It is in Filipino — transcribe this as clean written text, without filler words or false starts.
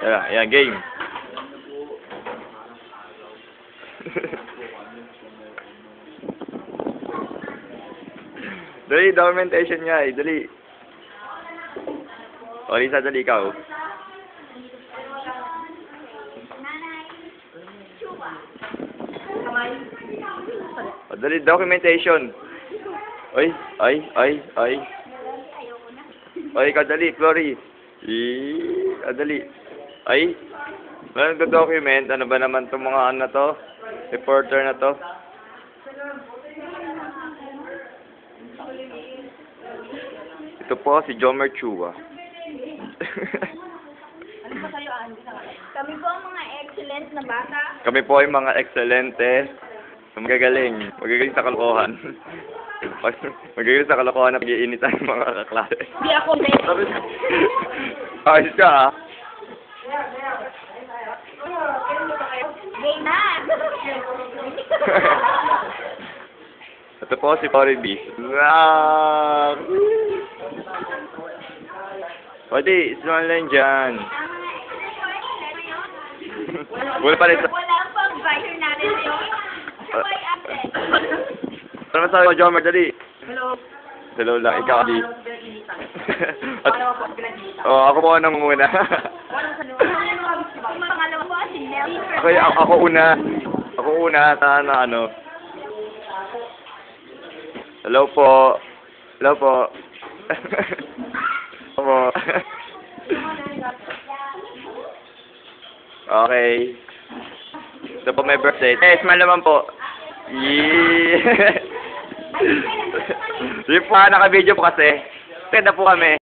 Ayan, game. Dali, documentation nga eh. Dali. O, Lisa, dali ikaw. O, dali, documentation. Oy, ay. Oy, ikaw, dali, Flory. Dali. Ay, meron ka document. Ano ba naman itong mga ano to? Reporter na to? Ito po si Jomer Chua. Ano pa kayo, Andy? Kami po ang mga excellent na bata. Kami po ay mga ekscelente. Magagaling. Magagaling sa kalokohan. Magagaling sa kalokohan na pag-iinitan ng mga kaklase. Di ako late. Ayos ka ah. Game na! Ito po si Cory B. Pwede, isman lang dyan. Wala pa rin sa... Wala pang advisor natin yung sabay update. Ano masabi ko, Jomer? Dali. Hello. Hello lang, ikaw di. Paano po pinag-iita? Ako po nang muna. Yung pangalawa po si Nelly. Ako una. Ako una sa ano. Hello po. Hello po. Hello. Okay. Ito po may birthday. Smile naman po. Yee. Sige po, naka-video po kasi. Tenda po kami.